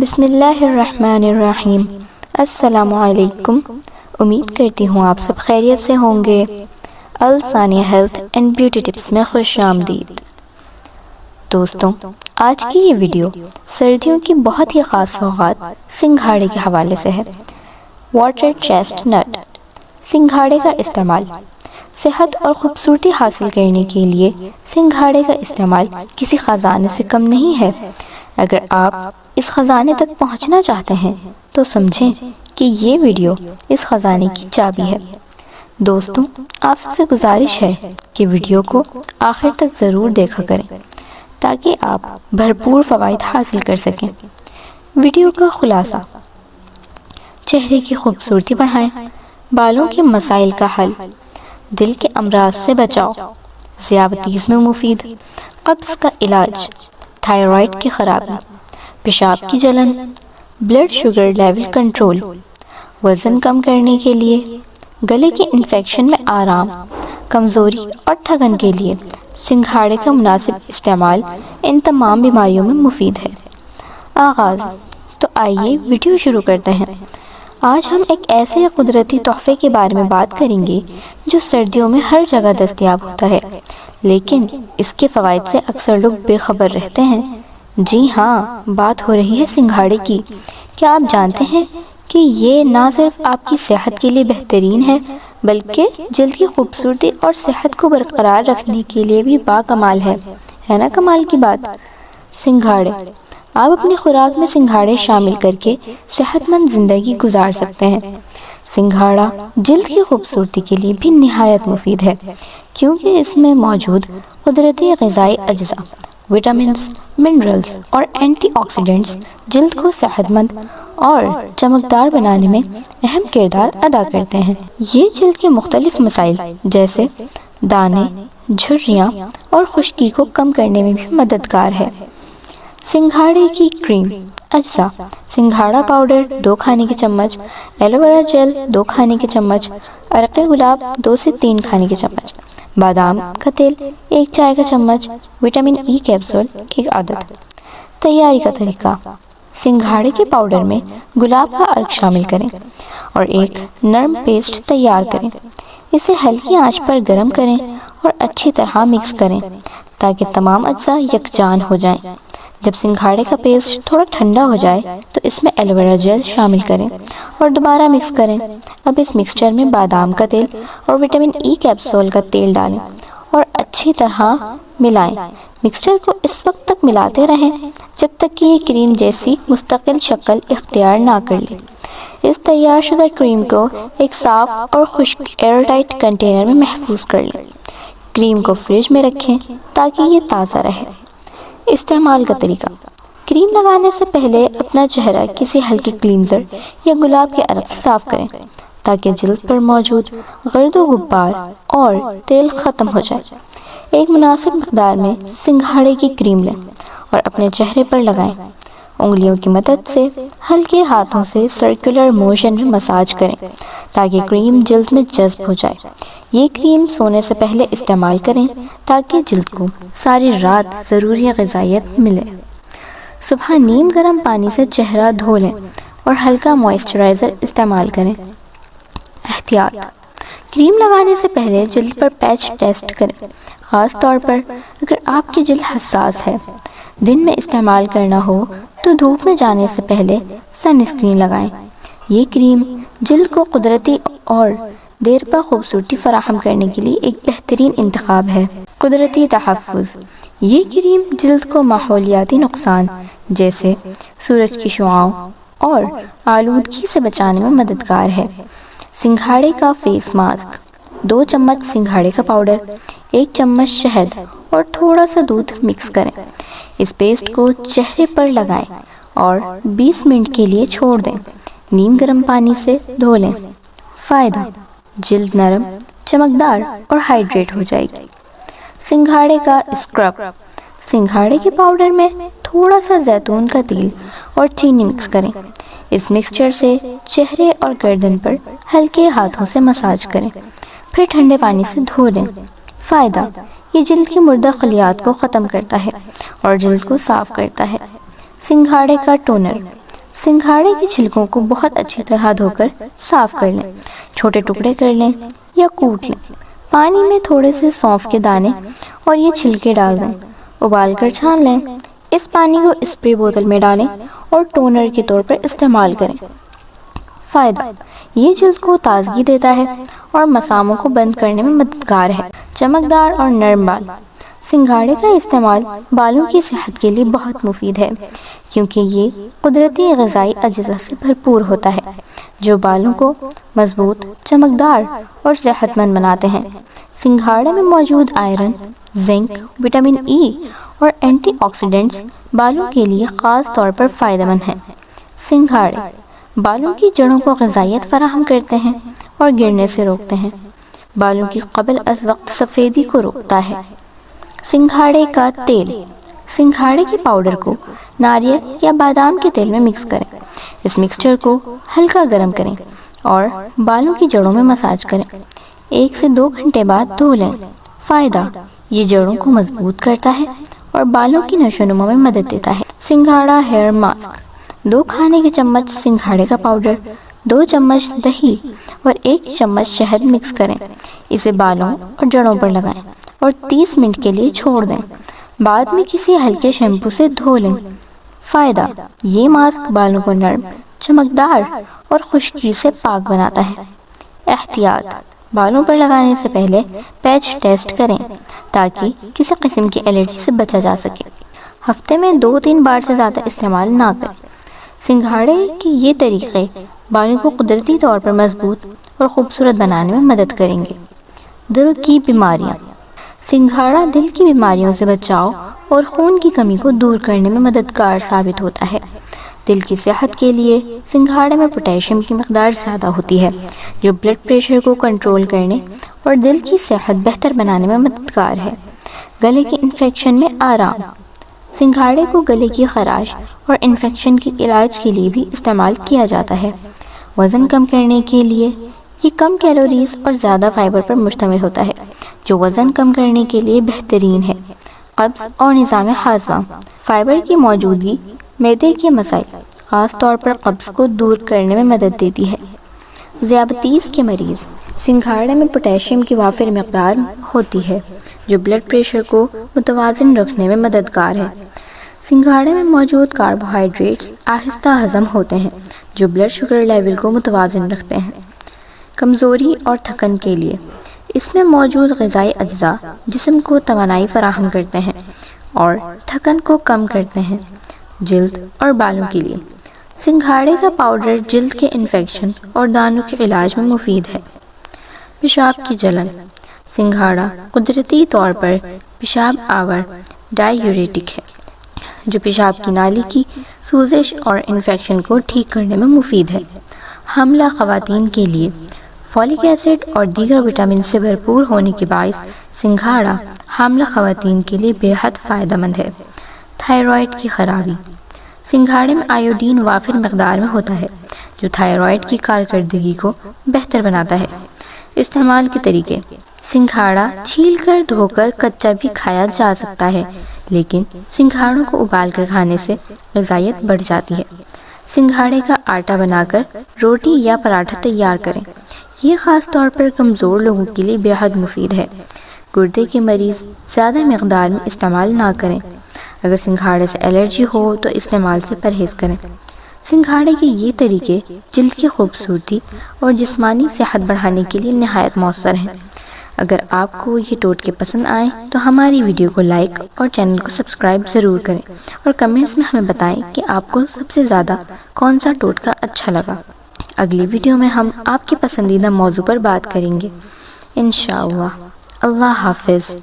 بسم اللہ الرحمن الرحیم۔ السلام علیکم۔ امید کرتی ہوں آپ سب خیریت سے ہوں گے۔ الثانیہ ہیلتھ اینڈ بیوٹی ٹپس میں خوش آمدید۔ دوستوں، آج کی یہ ویڈیو سردیوں کی بہت ہی خاص سوغات سنگھاڑے کے حوالے سے ہے۔ واٹر چیسٹ نٹ۔ سنگھاڑے کا استعمال صحت اور خوبصورتی حاصل کرنے کے لیے سنگھاڑے کا استعمال کسی خزانے سے کم نہیں ہے۔ اگر آپ اس خزانے تک پہنچنا چاہتے ہیں تو سمجھیں کہ یہ ویڈیو اس خزانے کی چابی ہے۔ دوستوں، آپ سب سے گزارش ہے کہ ویڈیو کو آخر تک ضرور دیکھا کریں تاکہ آپ بھرپور فوائد حاصل کر سکیں۔ ویڈیو کا خلاصہ: چہرے کی خوبصورتی بڑھائیں، بالوں کے مسائل کا حل، دل کے امراض سے بچاؤ، ذیابیطس میں مفید، قبض کا علاج، تھائرائیڈ کی خرابی، پیشاب کی جلن، بلڈ شوگر لیول کنٹرول، وزن کم کرنے کے لیے، گلے کے انفیکشن میں آرام، کمزوری اور تھکن کے لیے سنگھاڑے کا مناسب استعمال ان تمام بیماریوں میں مفید ہے۔ آغاز۔ تو آئیے ویڈیو شروع کرتے ہیں۔ آج ہم ایک ایسے قدرتی تحفے کے بارے میں بات کریں گے جو سردیوں میں ہر جگہ دستیاب ہوتا ہے، لیکن اس کے فوائد سے اکثر لوگ بے خبر رہتے ہیں۔ جی ہاں، بات ہو رہی ہے سنگھاڑے کی۔ کیا آپ جانتے ہیں کہ یہ نہ صرف آپ کی صحت کے لیے بہترین ہے بلکہ جلد کی خوبصورتی اور صحت کو برقرار رکھنے کے لیے بھی باکمال ہے نا کمال کی بات؟ سنگھاڑے۔ آپ اپنی خوراک میں سنگھاڑے شامل کر کے صحت مند زندگی گزار سکتے ہیں۔ سنگھاڑا جلد کی خوبصورتی کے لیے بھی نہایت مفید ہے کیونکہ اس میں موجود قدرتی غذائی اجزاء، وٹامنز، منرلز اور اینٹی آکسیڈنٹس جلد کو صحت مند اور چمکدار بنانے میں اہم کردار ادا کرتے ہیں۔ یہ جلد کے مختلف مسائل جیسے دانے، جھریاں اور خشکی کو کم کرنے میں بھی مددگار ہے۔ سنگھاڑے کی کریم۔ اجزاء: سنگھاڑا پاؤڈر 2 کھانے کے چمچ، ایلو ویرا جیل 2 کھانے کے چمچ، عرق گلاب 2 سے 3 کھانے کے چمچ، بادام کا تیل 1 چائے کا چمچ، وٹامن ای کیپسول 1 عدد۔ تیاری کا طریقہ: سنگھاڑے کے پاؤڈر میں گلاب کا عرق شامل کریں اور ایک نرم پیسٹ تیار کریں۔ اسے ہلکی آنچ پر گرم کریں اور اچھی طرح مکس کریں تاکہ تمام اجزاء یکجان ہو جائیں۔ جب سنگھاڑے کا پیسٹ تھوڑا ٹھنڈا ہو جائے تو اس میں ایلو ویرا جیل شامل کریں اور دوبارہ مکس کریں۔ اب اس مکسچر میں بادام کا تیل اور وٹامن ای کیپسول کا تیل ڈالیں اور اچھی طرح ملائیں۔ مکسچر کو اس وقت تک ملاتے رہیں جب تک کہ یہ کریم جیسی مستقل شکل اختیار نہ کر لے۔ اس تیار شدہ کریم کو ایک صاف اور خشک ایئر ٹائٹ کنٹینر میں محفوظ کر لیں۔ کریم کو فریج میں رکھیں تاکہ یہ تازہ رہے۔ استعمال کا طریقہ: کریم لگانے سے پہلے اپنا چہرہ کسی ہلکے کلینزر یا گلاب کے عرق سے صاف کریں تاکہ جلد پر موجود گرد و غبار اور تیل ختم ہو جائے۔ ایک مناسب مقدار میں سنگھاڑے کی کریم لیں اور اپنے چہرے پر لگائیں۔ انگلیوں کی مدد سے ہلکے ہاتھوں سے سرکولر موشن میں مساج کریں تاکہ کریم جلد میں جذب ہو جائے۔ یہ کریم سونے سے پہلے استعمال کریں تاکہ جلد کو ساری رات ضروری غذائیت ملے۔ صبح نیم گرم پانی سے چہرہ دھو لیں اور ہلکا موئسچرائزر استعمال کریں۔ احتیاط: کریم لگانے سے پہلے جلد پر پیچ ٹیسٹ کریں، خاص طور پر اگر آپ کی جلد حساس ہے۔ دن میں استعمال کرنا ہو تو دھوپ میں جانے سے پہلے سن اسکرین لگائیں۔ یہ کریم جلد کو قدرتی اور دیرپا خوبصورتی فراہم کرنے کے لیے ایک بہترین انتخاب ہے۔ قدرتی تحفظ: یہ کریم جلد کو ماحولیاتی نقصان جیسے سورج کی شعاعوں اور آلودگی سے بچانے میں مددگار ہے۔ سنگھاڑے کا فیس ماسک۔ 2 چمچ سنگھاڑے کا پاؤڈر، 1 چمچ شہد اور تھوڑا سا دودھ مکس کریں۔ اس پیسٹ کو چہرے پر لگائیں اور 20 منٹ کے لیے چھوڑ دیں۔ نیم گرم پانی سے دھو لیں۔ فائدہ: جلد نرم، چمکدار اور ہائیڈریٹ ہو جائے گی۔ سنگھاڑے کا اسکرب۔ سنگھاڑے کے پاؤڈر میں تھوڑا سا زیتون کا تیل اور چینی مکس کریں۔ اس مکسچر سے چہرے اور گردن پر ہلکے ہاتھوں سے مساج کریں، پھر ٹھنڈے پانی سے دھو لیں۔ فائدہ: یہ جلد کی مردہ خلیات کو ختم کرتا ہے اور جلد کو صاف کرتا ہے۔ سنگھاڑے کا ٹونر۔ سنگھاڑے کے چھلکوں کو بہت اچھی طرح دھو کر صاف کر لیں، چھوٹے ٹکڑے کر لیں یا کوٹ لیں۔ پانی میں تھوڑے سے سونف کے دانے اور یہ چھلکے ڈال دیں، ابال کر چھان لیں۔ اس پانی کو اسپرے بوتل میں ڈالیں اور ٹونر کے طور پر استعمال کریں۔ فائدہ: یہ جلد کو تازگی دیتا ہے اور مساموں کو بند کرنے میں مددگار ہے۔ چمکدار اور نرم بال: سنگھاڑے کا استعمال بالوں کی صحت کے لیے بہت مفید ہے، کیونکہ یہ قدرتی غذائی اجزاء سے بھرپور ہوتا ہے جو بالوں کو مضبوط، چمکدار اور صحت مند بناتے ہیں۔ سنگھاڑے میں موجود آئرن، زنک، وٹامن ای اور اینٹی آکسیڈنٹس بالوں کے لیے خاص طور پر فائدہ مند ہیں۔ سنگھاڑے بالوں کی جڑوں کو غذائیت فراہم کرتے ہیں اور گرنے سے روکتے ہیں۔ بالوں کی قبل از وقت سفیدی کو روکتا ہے۔ سنگھاڑے کا تیل: سنگھاڑے کے پاؤڈر کو ناریل یا بادام کے تیل میں مکس کریں۔ اس مکسچر کو ہلکا گرم کریں اور بالوں کی جڑوں میں مساج کریں۔ 1 سے 2 گھنٹے بعد دھو لیں۔ فائدہ: یہ جڑوں کو مضبوط کرتا ہے اور بالوں کی نشو و نما میں مدد دیتا ہے۔ سنگھاڑا ہیئر ماسک: 2 کھانے کے چمچ سنگھاڑے کا پاؤڈر، 2 چمچ دہی اور 1 چمچ شہد مکس کریں۔ اسے بالوں اور جڑوں پر لگائیں اور 30 منٹ کے لیے چھوڑ دیں۔ بعد میں کسی ہلکے شیمپو سے دھو لیں۔ فائدہ: یہ ماسک بالوں کو نرم، چمکدار اور خشکی سے پاک بناتا ہے۔ احتیاط: بالوں پر لگانے سے پہلے پیچ ٹیسٹ کریں تاکہ کسی قسم کی الرجی سے بچا جا سکے۔ ہفتے میں 2-3 بار سے زیادہ استعمال نہ کریں۔ سنگھاڑے کے یہ طریقے بالوں کو قدرتی طور پر مضبوط اور خوبصورت بنانے میں مدد کریں گے۔ دل کی بیماریاں: سنگھاڑا دل کی بیماریوں سے بچاؤ اور خون کی کمی کو دور کرنے میں مددگار ثابت ہوتا ہے۔ دل کی صحت کے لیے سنگھاڑے میں پوٹاشیم کی مقدار زیادہ ہوتی ہے، جو بلڈ پریشر کو کنٹرول کرنے اور دل کی صحت بہتر بنانے میں مددگار ہے۔ گلے کے انفیکشن میں آرام: سنگھاڑے کو گلے کی خراش اور انفیکشن کے علاج کے لیے بھی استعمال کیا جاتا ہے۔ وزن کم کرنے کے لیے یہ کم کیلوریز اور زیادہ فائبر پر مشتمل ہوتا ہے، جو وزن کم کرنے کے لیے بہترین ہے۔ قبض اور نظام ہاضمہ: فائبر کی موجودگی معدے کے مسائل، خاص طور پر قبض کو دور کرنے میں مدد دیتی ہے۔ ذیابیطس کے مریض: سنگھاڑے میں پوٹاشیم کی وافر مقدار ہوتی ہے جو بلڈ پریشر کو متوازن رکھنے میں مددگار ہے۔ سنگھاڑے میں موجود کاربوہائیڈریٹس آہستہ ہضم ہوتے ہیں جو بلڈ شوگر لیول کو متوازن رکھتے ہیں۔ کمزوری اور تھکن کے لیے: اس میں موجود غذائی اجزاء جسم کو توانائی فراہم کرتے ہیں اور تھکن کو کم کرتے ہیں۔ جلد اور بالوں کے لیے: سنگھاڑے کا پاؤڈر جلد کے انفیکشن اور دانوں کے علاج میں مفید ہے۔ پیشاب کی جلن: سنگھاڑا قدرتی طور پر پیشاب آور ڈائیوریٹک ہے جو پیشاب کی نالی کی سوزش اور انفیکشن کو ٹھیک کرنے میں مفید ہے۔ حاملہ خواتین کے لیے: فولک ایسڈ اور دیگر وٹامن سے بھرپور ہونے کے باعث سنگھاڑا حاملہ خواتین کے لیے بے حد فائدہ مند ہے۔ تھائرائیڈ کی خرابی: سنگھاڑے میں آیوڈین وافر مقدار میں ہوتا ہے جو تھائرائیڈ کی کارکردگی کو بہتر بناتا ہے۔ استعمال کے طریقے: سنگھاڑا چھیل کر دھو کر کچا بھی کھایا جا سکتا ہے، لیکن سنگھاڑوں کو ابال کر کھانے سے غذائیت بڑھ جاتی ہے۔ سنگھاڑے کا آٹا بنا کر روٹی یا پراٹھا تیار کریں، یہ خاص طور پر کمزور لوگوں کے لیے بے حد مفید ہے۔ گردے کے مریض زیادہ مقدار میں استعمال نہ کریں۔ اگر سنگھاڑے سے الرجی ہو تو استعمال سے پرہیز کریں۔ سنگھاڑے کے یہ طریقے جلد کی خوبصورتی اور جسمانی صحت بڑھانے کے لیے نہایت مؤثر ہیں۔ اگر آپ کو یہ ٹوٹکے پسند آئیں تو ہماری ویڈیو کو لائک اور چینل کو سبسکرائب ضرور کریں اور کمنٹس میں ہمیں بتائیں کہ آپ کو سب سے زیادہ کون سا ٹوٹکا اچھا لگا۔ اگلی ویڈیو میں ہم آپ کے پسندیدہ موضوع پر بات کریں گے انشاءاللہ۔ اللہ حافظ۔